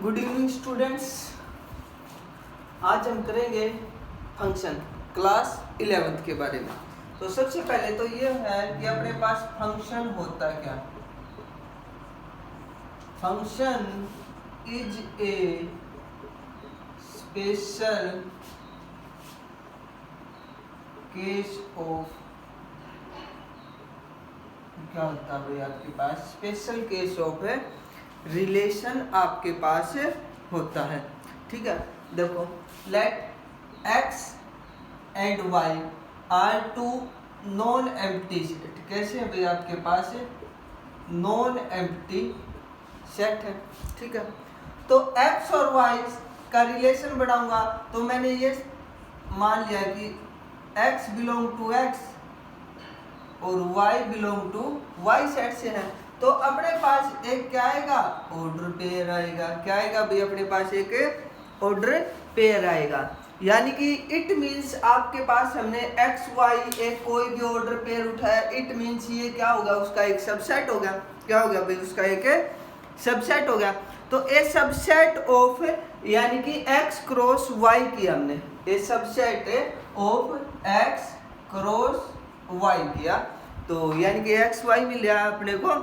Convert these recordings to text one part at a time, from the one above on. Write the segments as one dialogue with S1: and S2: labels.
S1: Good evening students. आज हम करेंगे फंक्शन क्लास 11th के बारे में। तो सबसे पहले तो ये है कि अपने पास फंक्शन होता क्या। Function is a special case of, क्या होता है भाई आपके पास स्पेशल केस ऑफ है रिलेशन आपके पास होता है। ठीक है, देखो let X and Y are two non empty set. कैसे है भाई आपके पास नॉन एम्प्टी सेट है। ठीक है, तो एक्स और वाई का रिलेशन बनाऊंगा तो मैंने ये मान लिया कि एक्स बिलोंग टू एक्स और y belong to y set से है। तो अपने पास एक क्या आएगा, ऑर्डर पेयर आएगा। क्या आएगा भाई अपने पास एक ऑर्डर पेयर आएगा। यानी कि इट मींस आपके पास हमने x y एक कोई भी ऑर्डर पेयर उठाया, इट मींस ये क्या होगा, उसका एक सबसेट होगा। क्या होगा भाई, उसका एक सबसेट होगा। तो ए सबसेट ऑफ, यानी कि x क्रॉस y किया हमने, a subset of x cross y किया, तो यानी कि एक्स वाई मिल गया अपने को।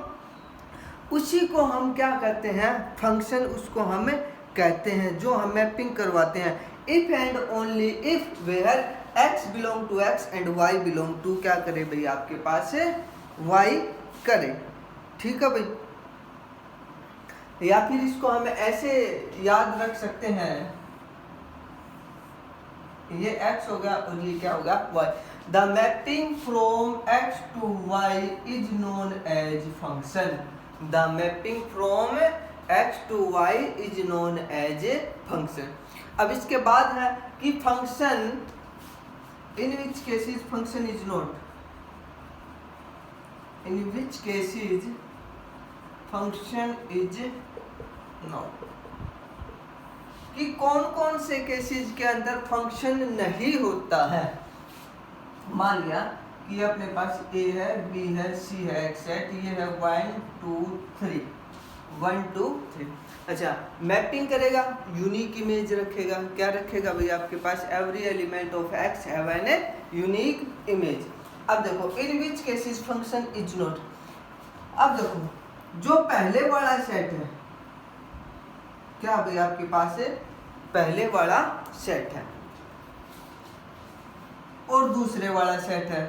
S1: उसी को हम क्या कहते हैं, फंक्शन उसको हम कहते हैं, जो हम मैपिंग करवाते हैं। If and only if where x belong to x and y belong to क्या करे भाई आपके पास y करे। ठीक है भाई, या फिर इसको हम ऐसे याद रख सकते हैं, ये x होगा और ये क्या होगा y। The mapping from x to y is known as function. The mapping from x to y is known as function. अब इसके बाद है कि function in which cases function is not, in which cases function is not, कि कौन कौन से cases के अंदर फंक्शन नहीं होता है। मान लिया कि अपने पास a है, b है, c है, x सेट, ये है 1 2 3 1 2 3। अच्छा, मैपिंग करेगा, यूनिक इमेज रखेगा। क्या रखेगा भाई आपके पास, every element of x have an unique image. अब देखो in which cases function is not. अब देखो जो पहले वाला सेट है, क्या भाई आपके पास पहले वाला सेट है और दूसरे वाला सेट है,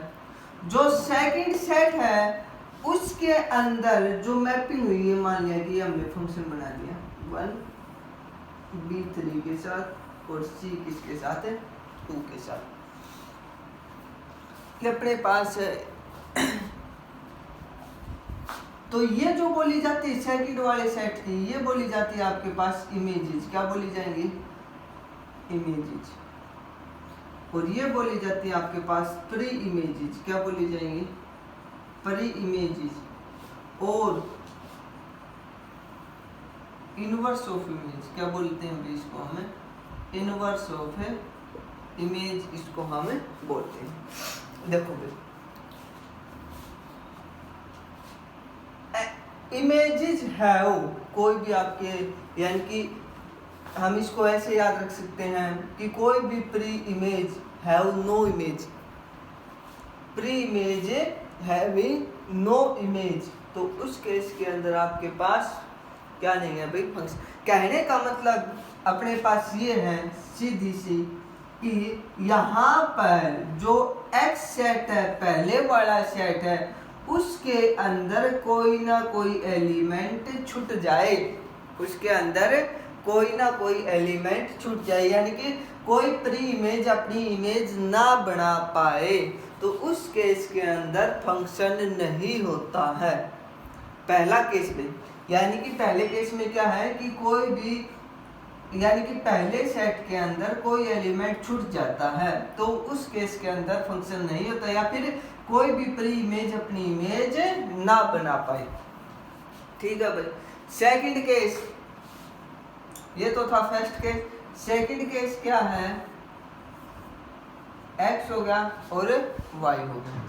S1: जो सेकंड सेट है उसके अंदर जो मैपिंग हुई है, मान लिया कि हमने फंक्शन बना दिया 1 b3 के साथ और c किसके साथ है 2 के साथ, कि अपने पास है। तो ये जो बोली जाती है सेकंड वाले सेट की, ये बोली जाती है आपके पास इमेजेस। क्या बोली जाएंगी, इमेजेस। और ये बोली जाती है आपके पास प्री इमेजेस। क्या बोली जाएंगी, प्री इमेजेस। और इनवर्स ऑफ इमेज, क्या बोलते हैं इसको हमें, इनवर्स ऑफ इमेज इसको हम बोलते हैं। देखो भाई इमेजेस है कोई भी आपके, यानी कि हम इसको ऐसे याद रख सकते हैं कि कोई भी pre image have no image, pre image having no image, तो उस केस के अंदर आपके पास क्या नहीं है भाई फंक्शन। कहने का मतलब अपने पास ये है सीधी सी कि यहाँ पर जो x सेट है, पहले वाला सेट है, उसके अंदर कोई ना कोई एलिमेंट छूट जाए, उसके अंदर कोई ना कोई एलिमेंट छूट जाए, यानी कि कोई प्री इमेज अपनी इमेज ना बना पाए, तो उस केस के अंदर फंक्शन नहीं होता है। पहला केस में, यानी कि पहले केस में क्या है कि कोई भी, यानी कि पहले सेट के अंदर कोई एलिमेंट छूट जाता है, तो उस केस के अंदर फंक्शन नहीं होता, या फिर कोई भी प्री इमेज अपनी इमेज ना बना पाए। ठीक है भाई, सेकंड केस ये तो था फर्स्ट केस। सेकंड केस क्या है, x हो गया और y हो गया,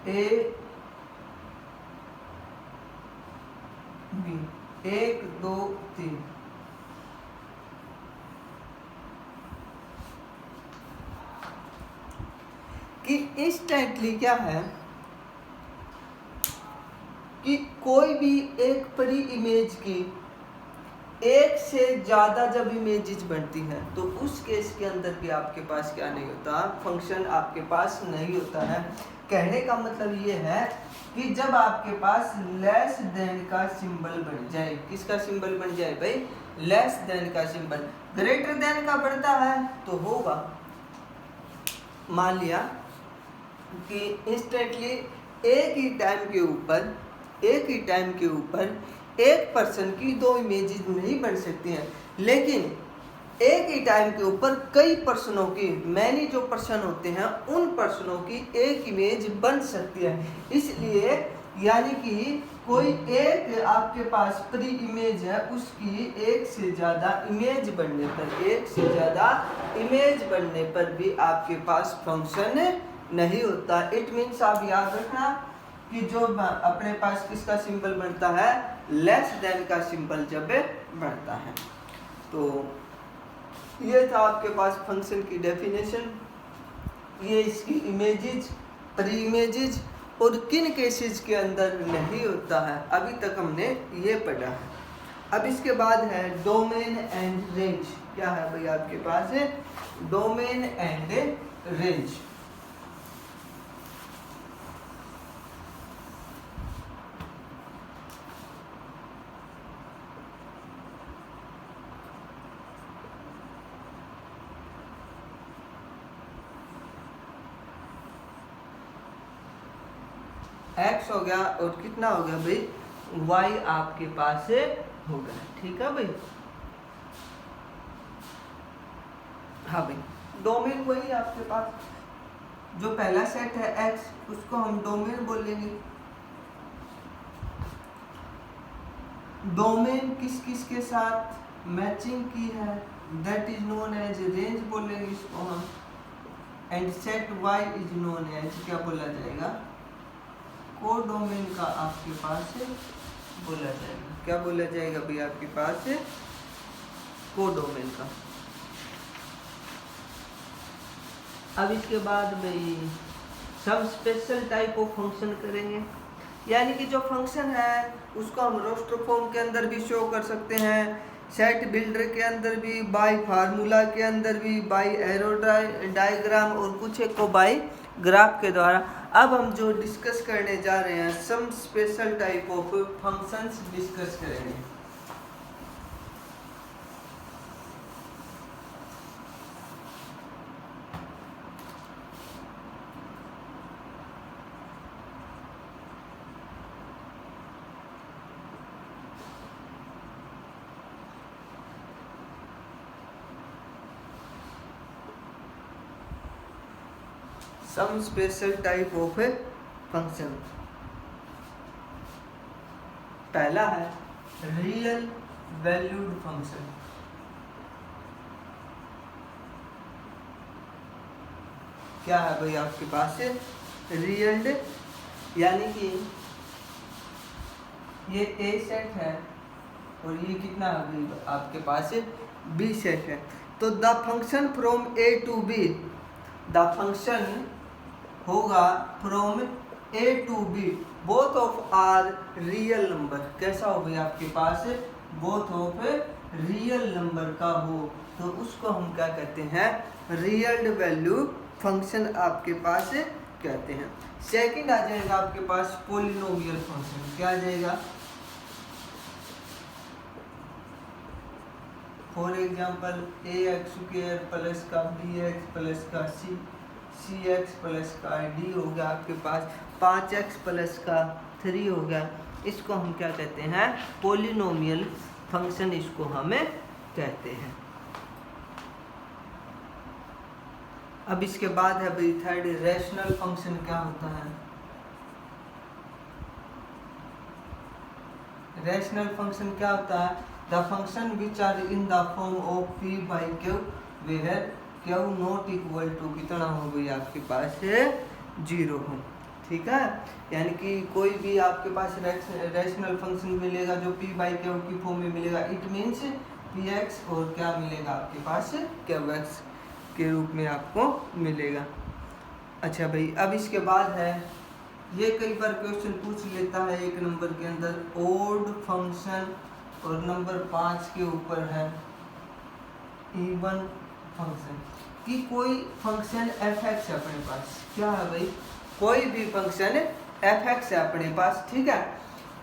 S1: a b 1 2 3 कि इंस्टेंटली क्या है कि कोई भी एक परी इमेज की एक से ज़्यादा जब इमेजेस बनती हैं तो उस केस के अंदर भी आपके पास क्या नहीं होता, फंक्शन आपके पास नहीं होता है। कहने का मतलब ये है कि जब आपके पास लेस देन का सिंबल बन जाए, किसका सिंबल बन जाए भाई, लेस देन का सिंबल, ग्रेटर देन का बनता है तो होगा, मान लिया कि इंस्टेंटली एक ही टाइम के ऊपर एक पर्सन की 2 इमेजेस नहीं बन सकती हैं, लेकिन एक ही टाइम के ऊपर कई पर्सनों की, मैनी जो पर्सन होते हैं उन पर्सनों की एक इमेज बन सकती है। इसलिए यानी कि कोई एक आपके पास प्री इमेज है, उसकी एक से ज़्यादा इमेज बनने पर भी आपके पास फंक्शन नहीं होता। इट मीन्स आप याद रखना कि जो अपने पास किसका सिंबल बनता है, लेस देन का सिंबल जब बनता है। तो ये था आपके पास फंक्शन की डेफिनेशन, ये इसकी इमेजेस, प्री इमेजेस और किन केसेस के अंदर नहीं होता है, अभी तक हमने ये पढ़ा है। अब इसके बाद है डोमेन एंड रेंज। क्या है भाई आपके पास है डोमेन एंड रेंज। x हो गया और कितना हो गया भाई, y आपके पास हो गया, ठीक है भाई। हाँ भाई, डोमेन वही आपके पास, जो पहला सेट है x उसको हम डोमेन बोलेंगे। डोमेन किस किस के साथ मैचिंग की है, that is known as range बोलेंगे इसको हम। And set y is known as क्या बोला जाएगा, कोडोमेन का आपके पास बोला जाएगा। क्या बोला जाएगा भाई आपके पास, कोडोमेन का। अब इसके बाद भाई सब स्पेशल टाइप ऑफ फंक्शन करेंगे, यानी कि जो फंक्शन है उसको हम रोस्टर फॉर्म के अंदर भी शो कर सकते हैं, सेट बिल्डर के अंदर भी, बाय फार्मूला के अंदर भी, बाय एरो डायग्राम और कुछ एक को बाय ग्राफ के द्वारा। अब हम जो डिस्कस करने जा रहे हैं, some special type of functions discuss करेंगे। Some special type of function. पहला है रियल वैल्यूड फंक्शन। क्या है भाई आपके पास रियल, यानी कि ये ए सेट है और ये कितना है भाई आपके पास बी सेट है। तो the function from A to B, the function होगा from A to B, both of are real number. कैसा हो गया आपके पास, बोथ ऑफ रियल नंबर का हो तो उसको हम क्या कहते हैं, रियल वैल्यू फंक्शन आपके पास कहते हैं। सेकंड आ जाएगा आपके पास पॉलिनोमियल फंक्शन। क्या आ जाएगा, फॉर एग्जाम्पल ax² प्लस का bx प्लस का cx प्लस का d हो गया आपके पास, 5x प्लस का 3 हो गया। इसको हम क्या कहते हैं, पॉलिनोमियल फंक्शन इसको हमें कहते हैं। अब इसके बाद है भाई थर्ड रैशनल फंक्शन। क्या होता है रैशनल फंक्शन, क्या होता है, the function which are in the form of p by q where q not equal to कितना हो गई आपके पास 0 हो, ठीक है, यानी कि कोई भी आपके पास रैशनल फंक्शन मिलेगा जो पी बाई क्यू की फॉर्म में मिलेगा, इट मीन्स पी एक्स और क्या मिलेगा आपके पास क्यू एक्स के रूप में आपको मिलेगा। अच्छा भाई, अब इसके बाद है, ये कई बार क्वेश्चन पूछ लेता है एक नंबर के अंदर ओड फंक्शन, और नंबर 5 के ऊपर है इवन फंक्शन, कि कोई फंक्शन एफ एक्स है अपने पास, क्या है भाई, कोई भी फंक्शन एफ एक्स है अपने पास, ठीक है,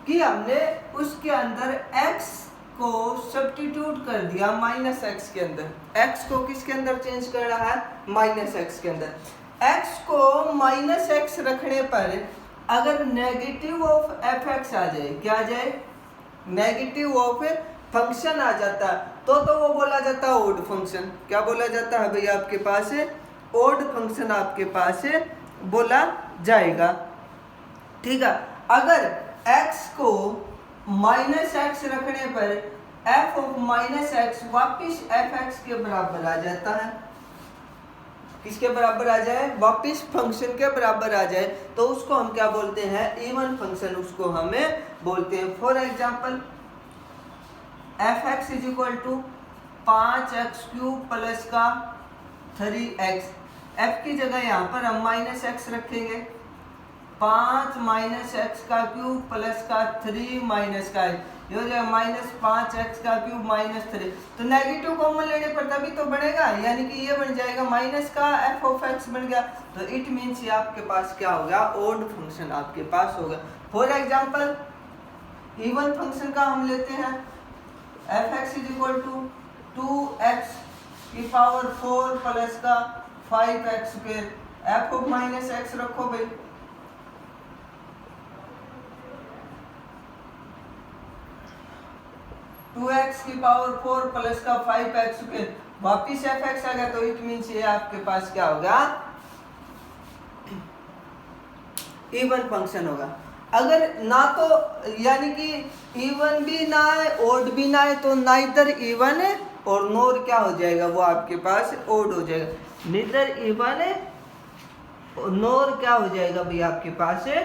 S1: कि हमने उसके अंदर x को सब्स्टिट्यूट कर दिया माइनस एक्स के अंदर, x को किसके अंदर चेंज कर रहा है, माइनस एक्स के अंदर। x को माइनस एक्स रखने पर अगर नेगेटिव ऑफ एफ एक्स आ जाए, क्या आ जाए, नेगेटिव ऑफ फंक्शन आ जाता तो वो बोला जाता है ओड फंक्शन। क्या बोला जाता है भाई, आपके पास ओड फंक्शन आपके पास बोला जाएगा, ठीक है। अगर x को माइनस एक्स रखने पर f ऑफ माइनस एक्स वापिस एफ एक्स के बराबर आ जाता है, किसके बराबर आ जाए, वापिस फंक्शन के बराबर आ जाए, तो उसको हम क्या बोलते हैं, इवन फंक्शन उसको हमें बोलते हैं। For example f x is equal to 5x³ plus का 3x, f की जगह यहाँ पर हम माइनस एक्स रखेंगे, 5 माइनस एक्स का क्यूब प्लस का 3 माइनस का, ये हो जाएगा माइनस 5x का क्यूब माइनस 3, तो नेगेटिव कॉमन लेने पर तभी तो बनेगा, यानी कि ये बन जाएगा माइनस का f ऑफ x बन गया, तो इट मीन्स ये आपके पास क्या होगा, ओड फंक्शन आपके पास होगा। फॉर एग्जाम्पल इवन फंक्शन का हम लेते हैं, f x is equal to 2x की पावर 4 प्लस का 5x², F of minus x रखो भाई, टू एक्स की पावर 4 प्लस का 5x², वापिस एफ एक्स आ गया, तो इट मीन्स ये आपके पास क्या होगा, इवन फंक्शन होगा। अगर ना तो यानी कि इवन भी ना है ओड भी ना है, तो नाइदर इवन है और नोर क्या हो जाएगा, वो आपके पास ओड हो जाएगा। नीदर इवन है नोर क्या हो जाएगा भाई, आपके पास है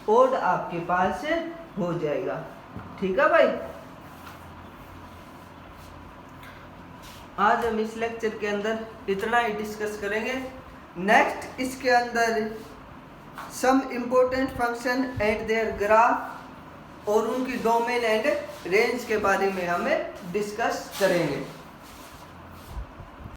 S1: ओड आपके पास हो जाएगा, ठीक है भाई। आज हम इस लेक्चर के अंदर इतना ही डिस्कस करेंगे। नेक्स्ट इसके अंदर some important function and their graph और उनकी डोमेन एंड रेंज के बारे में हमें डिस्कस करेंगे।